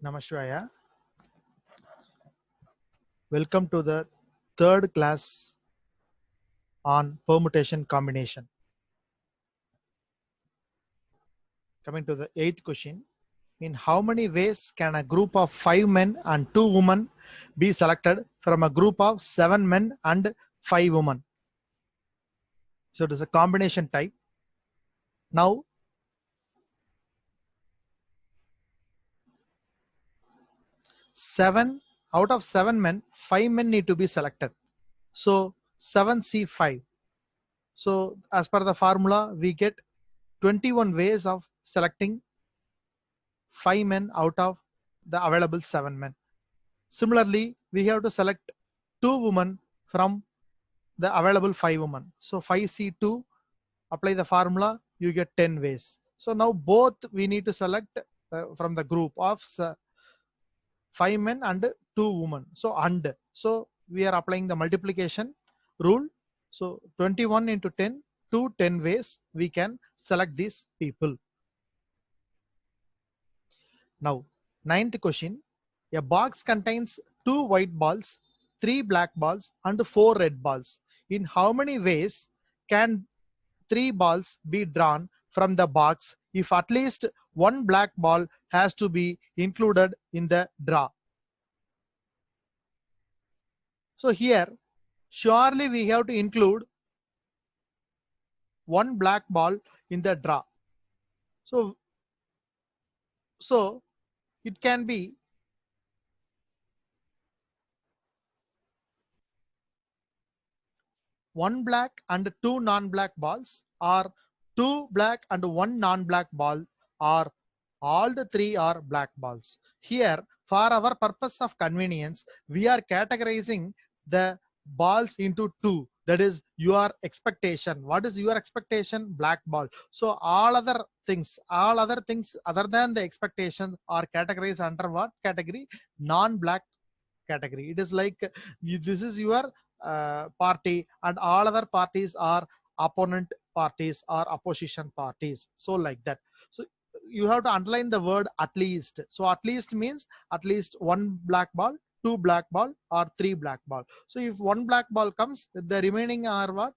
Namashvaya. Welcome to the third class on permutation combination. Coming to the eighth question. In how many ways can a group of 5 men and 2 women be selected from a group of 7 men and 5 women? So it is a combination type. Now, out of 7 men, 5 men need to be selected. So 7C5. So as per the formula, we get 21 ways of selecting 5 men out of the available 7 men. Similarly, we have to select 2 women from the available 5 women. So 5C2, apply the formula, you get 10 ways. So now both we need to select from the group of 5 men and 2 women. So we are applying the multiplication rule. So 21 into 10, 10 ways we can select these people. Now, ninth question. A box contains 2 white balls, 3 black balls, and 4 red balls. In how many ways can 3 balls be drawn from the box if at least 1 black ball has to be included in the draw? So here, surely we have to include 1 black ball in the draw. So it can be one black and 2 non-black balls, or 2 black and 1 non-black ball, or all the 3 are black balls. Here, for our purpose of convenience, we are categorizing the balls into 2. That is your expectation. What is your expectation? Black ball. So all other things other than the expectation are categorized under what category? Non-black category. It is like this is your party and all other parties are opponent parties or opposition parties. So like that. So you have to underline the word at least. So at least means at least 1 black ball, 2 black ball, or 3 black ball. So if 1 black ball comes, the remaining are what?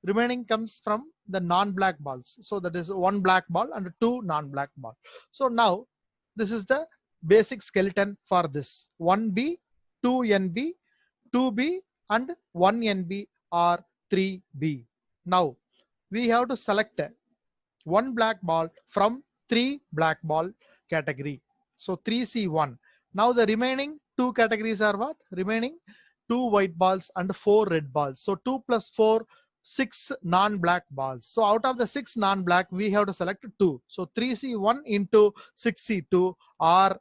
Remaining comes from the non-black balls. So that is 1 black ball and 2 non-black ball. So now this is the basic skeleton for this. 1B, 2NB, 2B, and 1NB or 3B. Now we have to select 1 black ball from 3 black ball category. So 3C1. Now the remaining 2 categories are what? Remaining 2 white balls and 4 red balls. So 2 plus 4, 6 non-black balls. So out of the 6 non-black, we have to select 2. So 3C1 into 6C2 or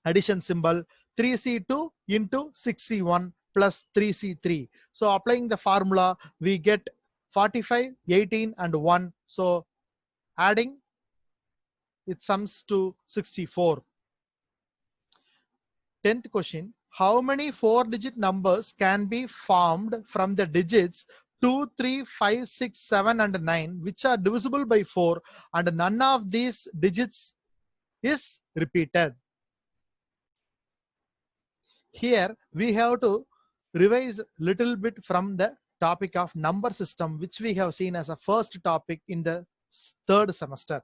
addition symbol 3C2 into 6C1 plus 3C3. So applying the formula, we get 45, 18, and 1. So adding, it sums to 64. 10th question. How many 4-digit numbers can be formed from the digits 2, 3, 5, 6, 7, and 9, which are divisible by 4, and none of these digits is repeated? Here we have to revise little bit from the topic of number system, which we have seen as a first topic in the third semester.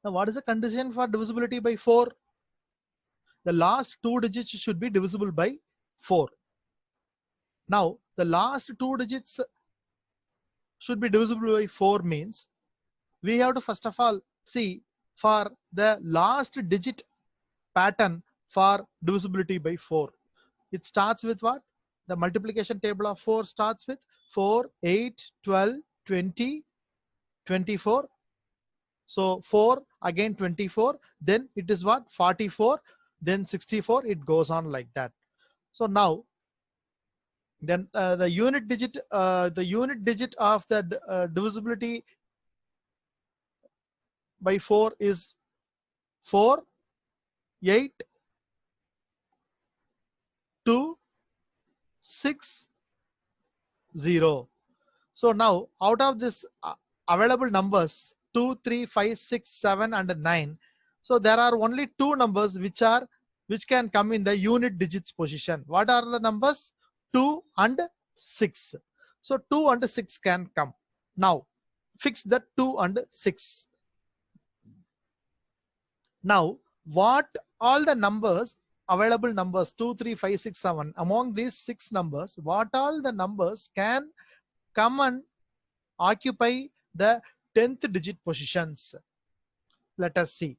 Now, what is the condition for divisibility by 4? The last 2 digits should be divisible by 4. Now, the last 2 digits should be divisible by 4 means we have to first of all see for the last digit pattern for divisibility by 4. It starts with what? The multiplication table of 4 starts with 4, 8, 12, 20, 24. So 4, again 24, then it is what? 44, then 64, it goes on like that. So now, then the unit digit of the divisibility by 4 is 4, 8, 2, 6, 0. So now out of this available numbers 2, 3, 5, 6, 7, and 9, So there are only two numbers which can come in the unit digits position. What are the numbers? 2 and 6. So 2 and 6 can come. Now fix the 2 and 6. Now what all the numbers, available numbers 2, 3, 5, 6, 7, among these 6 numbers, what all the numbers can come and occupy the 10th digit positions? Let us see.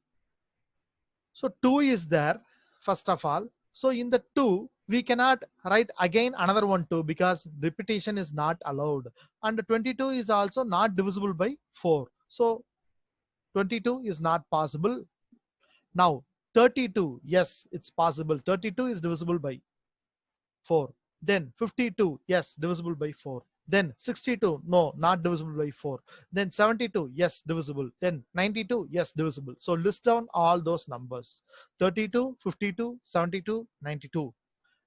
So 2 is there first of all. So in the 2 we cannot write again another one 2 because repetition is not allowed, and 22 is also not divisible by 4. So 22 is not possible. Now 32, yes, it's possible. 32 is divisible by 4. Then 52, yes, divisible by 4. Then 62, no, not divisible by 4. Then 72, yes, divisible. Then 92, yes, divisible. So list down all those numbers: 32, 52, 72, 92.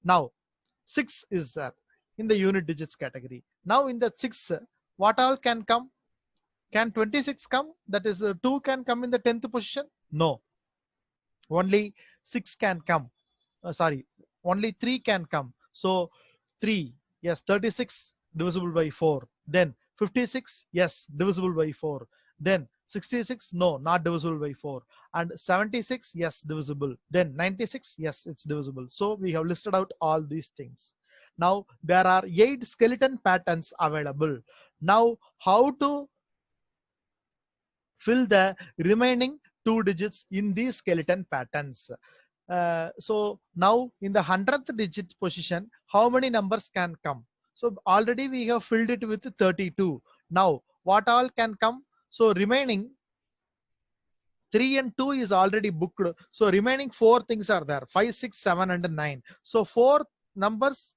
Now 6 is there in the unit digits category. Now in the 6, what all can come? Can 26 come? That is 2 can come in the 10th position? No. Only 6 can come. Sorry, only 3 can come. So 3, yes, 36 divisible by 4. Then 56, yes, divisible by 4. Then 66, no, not divisible by 4. And 76, yes, divisible. Then 96, yes, it's divisible. So we have listed out all these things. Now there are 8 skeleton patterns available. Now how to fill the remaining 2 digits in these skeleton patterns? So now in the 100th digit position, how many numbers can come? So already we have filled it with 32. Now what all can come? So remaining 3 and 2 is already booked. So remaining 4 things are there: 5, 6, 7, and 9. So 4 numbers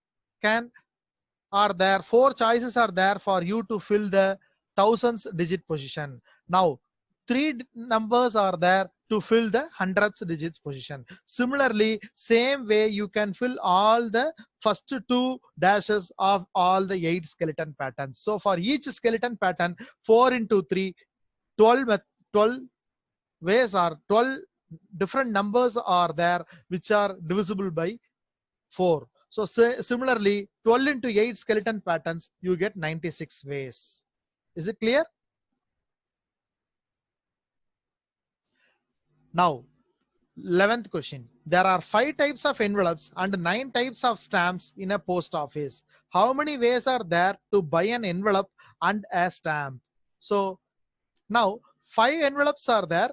are there. 4 choices are there for you to fill the thousands digit position. Now 3 numbers are there to fill the hundredths digits position. Similarly, same way you can fill all the first 2 dashes of all the 8 skeleton patterns. So for each skeleton pattern, 4 into 3, 12 ways or 12 different numbers are there which are divisible by 4. So similarly, 12 into 8 skeleton patterns, you get 96 ways. Is it clear? Now 11th question. There are 5 types of envelopes and 9 types of stamps in a post office. How many ways are there to buy an envelope and a stamp? So now 5 envelopes are there.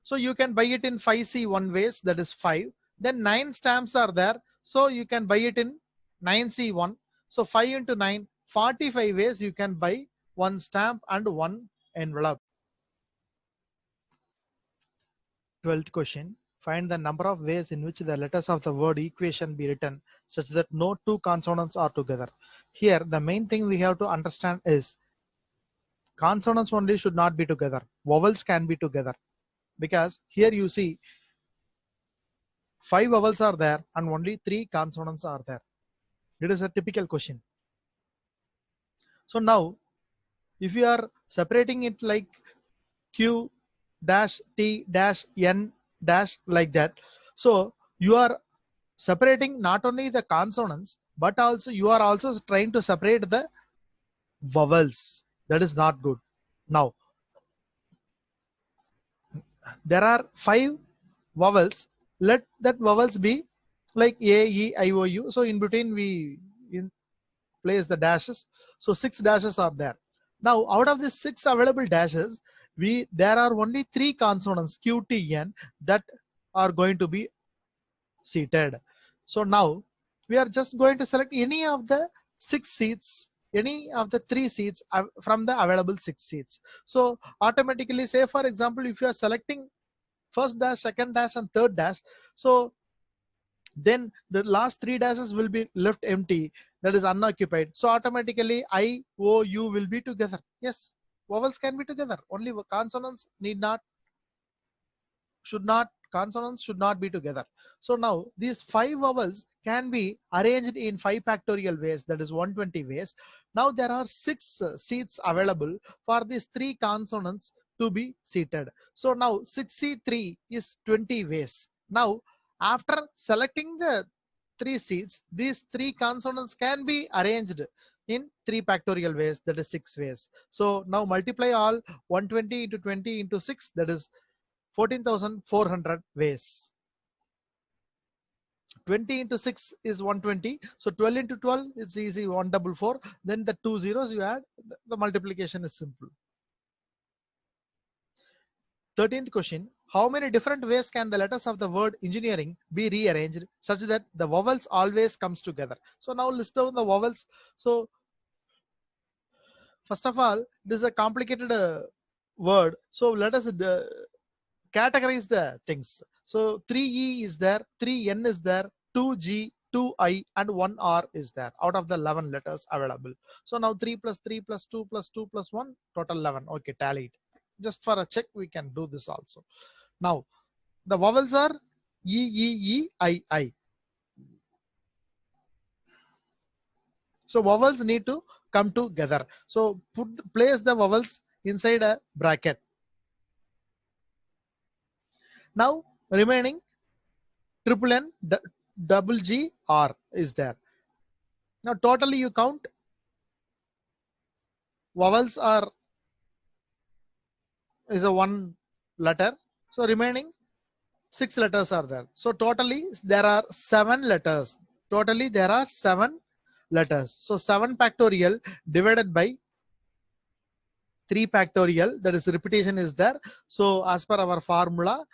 So you can buy it in 5C1 ways, that is 5. Then 9 stamps are there. So you can buy it in 9C1. So 5 into 9, 45 ways you can buy one stamp and one envelope. 12th question. Find the number of ways in which the letters of the word equation be written such that no 2 consonants are together. Here the main thing we have to understand is consonants only should not be together. Vowels can be together, because here you see 5 vowels are there and only 3 consonants are there. It is a typical question. So now if you are separating it like Q dash T dash N dash like that, so you are separating not only the consonants but also you are also trying to separate the vowels. That is not good. Now there are 5 vowels. Let that vowels be like A, E, I, O, U. So in between we place the dashes. So 6 dashes are there. Now out of these 6 available dashes, there are only 3 consonants Q, T, N that are going to be seated. So now we are just going to select any of the 6 seats, any of the 3 seats from the available 6 seats. So automatically, say for example, if you are selecting first dash, second dash, and third dash, so then the last 3 dashes will be left empty, that is unoccupied. So automatically I, O, U will be together. Yes, vowels can be together. Only consonants consonants should not be together. So now these 5 vowels can be arranged in 5 factorial ways, that is 120 ways. Now there are 6 seats available for these 3 consonants to be seated. So now 6C3 is 20 ways. Now after selecting the 3 seats, these 3 consonants can be arranged in 3 factorial ways, that is 6 ways. So now multiply all 120 into 20 into 6, that is 14,400 ways. 20 into 6 is 120. So 12 into 12 it's easy, 144. Then the 2 zeros you add, the multiplication is simple. 13th question. How many different ways can the letters of the word engineering be rearranged such that the vowels always comes together? So now list down the vowels. So first of all, this is a complicated word. So let us categorize the things. So 3E is there, 3N is there, 2G, 2I and 1R is there out of the 11 letters available. So now 3 plus 3 plus 2 plus 2 plus 1, total 11. Okay, tallied. Just for a check, we can do this also. Now the vowels are E, E, E, I. So vowels need to come together. So place the vowels inside a bracket. Now remaining triple N, double G, R is there. Now totally you count vowels are is a 1 letter. So remaining 6 letters are there. So totally there are 7 letters. Totally there are 7 letters. So 7 factorial divided by 3 factorial, that is repetition is there. So as per our formula,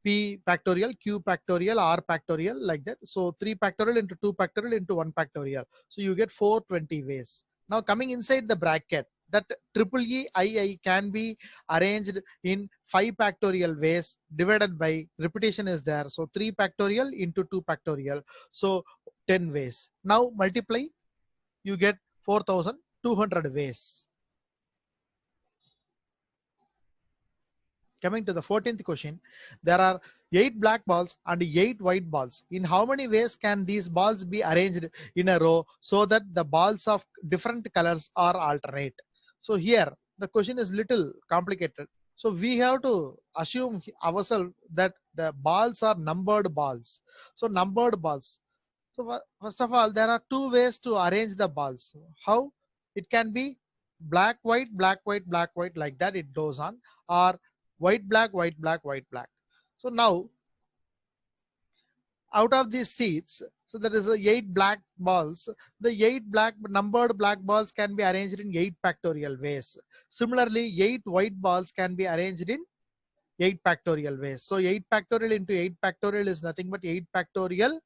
P factorial, Q factorial, R factorial, like that. So 3 factorial into 2 factorial into 1 factorial. So you get 420 ways. Now coming inside the bracket, that triple E I can be arranged in 5 factorial ways divided by repetition is there. So 3 factorial into 2 factorial. So 10 ways. Now multiply, you get 4,200 ways. Coming to the 14th question, there are 8 black balls and 8 white balls. In how many ways can these balls be arranged in a row so that the balls of different colors are alternate? So here the question is little complicated. So we have to assume ourselves that the balls are numbered balls. So numbered balls. So first of all, there are 2 ways to arrange the balls. How? It can be black, white, black, white, black, white, like that it goes on, or white, black, white, black, white, black. So now out of these seats, so there is 8 black balls. The 8 black numbered black balls can be arranged in 8 factorial ways. Similarly, 8 white balls can be arranged in 8 factorial ways. So 8 factorial into 8 factorial is nothing but 8 factorial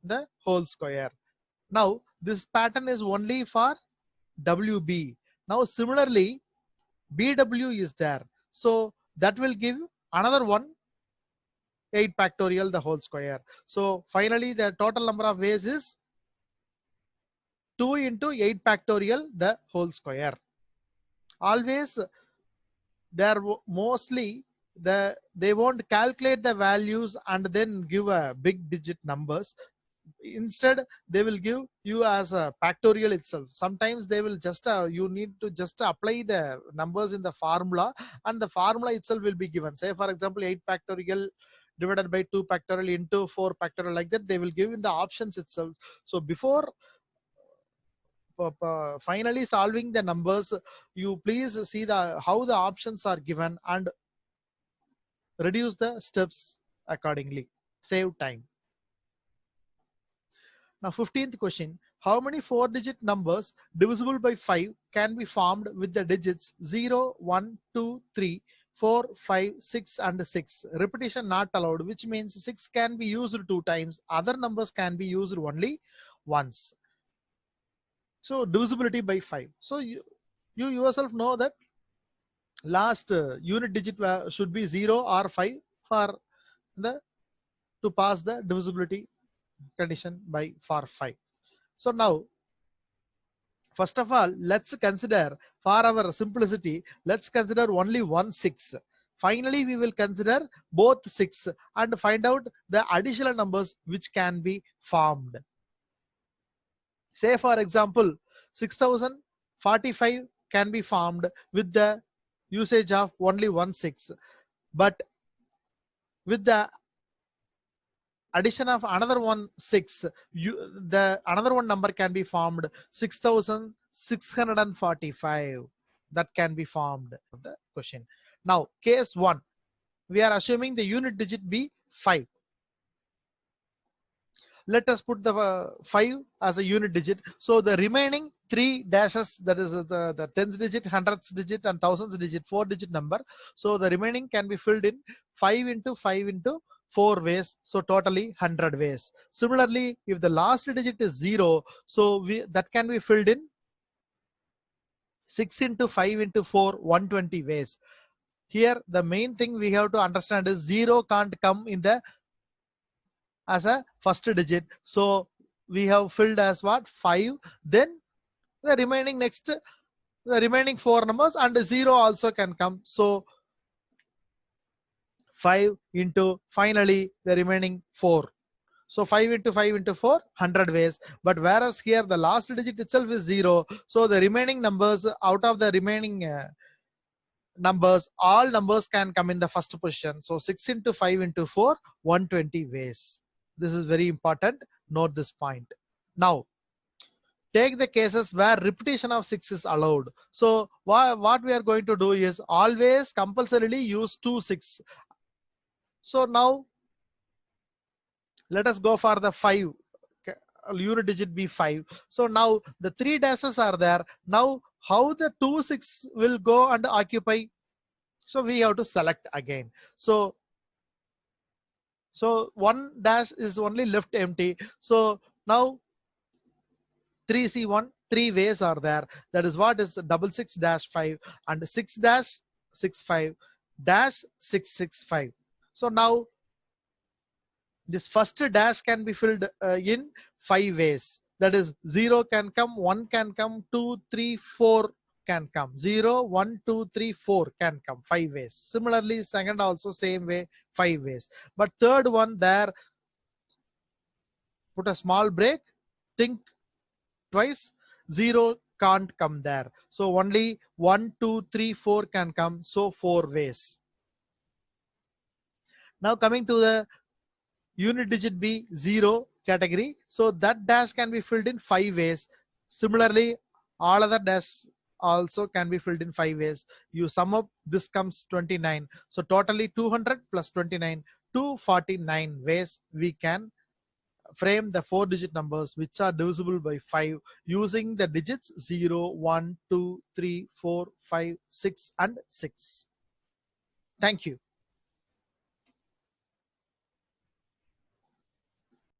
the whole square. Now this pattern is only for WB. Now similarly, BW is there. So that will give another one 8 factorial the whole square. So finally the total number of ways is 2 into 8 factorial the whole square. Always they are mostly they won't calculate the values and then give a big digit numbers. Instead they will give you as a factorial itself. Sometimes they will just you need to just apply the numbers in the formula and the formula itself will be given. Say for example 8 factorial divided by 2 factorial into 4 factorial, like that they will give in the options itself. So before finally solving the numbers, you please see the how the options are given and reduce the steps accordingly, save time. Now 15th question, how many 4-digit numbers divisible by 5 can be formed with the digits 0, 1, 2, 3, 4, 5, 6 and 6? Repetition not allowed, which means 6 can be used 2 times. Other numbers can be used only once. So divisibility by 5. So you yourself know that last unit digit should be 0 or 5 for the to pass the divisibility condition by for 5. So now first of all, let's consider for our simplicity, let's consider only one 6. Finally we will consider both 6 and find out the additional numbers which can be formed. Say for example 6045 can be formed with the usage of only 1 6, but with the addition of another one 6, the another one number can be formed 6645. That can be formed the question. Now case 1, we are assuming the unit digit be 5. Let us put the 5 as a unit digit. So the remaining 3 dashes, that is the tens digit, hundreds digit and thousands digit, 4 digit number. So the remaining can be filled in 5 into 5 into 4 ways. So totally 100 ways. Similarly, if the last digit is 0, so that can be filled in 6 into 5 into 4, 120 ways. Here the main thing we have to understand is 0 can't come in the as a first digit. So we have filled as what? 5. Then the remaining the remaining 4 numbers, and 0 also can come. So 5 into finally the remaining 4. So 5 into 5 into 4, 100 ways. But whereas here the last digit itself is 0. So the remaining numbers, out of the remaining numbers, all numbers can come in the first position. So 6 into 5 into 4, 120 ways. This is very important. Note this point. Now, take the cases where repetition of 6 is allowed. So what we are going to do is always compulsorily use 2 6. So now let us go for the 5. Unit digit be 5. So now the 3 dashes are there. Now how the 2 6 will go and occupy? So we have to select again. So one dash is only left empty. So now 3C1, 3 ways are there. That is what is 66-5 and 6-65 dash 665. So now this first dash can be filled in 5 ways. That is 0 can come, 1 can come, 2, 3, 4 can come. 0, 1, 2, 3, 4 can come. 5 ways. Similarly, second also same way, 5 ways. But third one there, put a small break, think twice. 0 can't come there. So only 1, 2, 3, 4 can come. So 4 ways. Now coming to the unit digit be 0 category. So that dash can be filled in 5 ways. Similarly, all other dashes also can be filled in 5 ways. You sum up, this comes 29. So totally 200 plus 29, 249 ways we can frame the 4-digit numbers which are divisible by 5 using the digits 0, 1, 2, 3, 4, 5, 6 and 6. Thank you.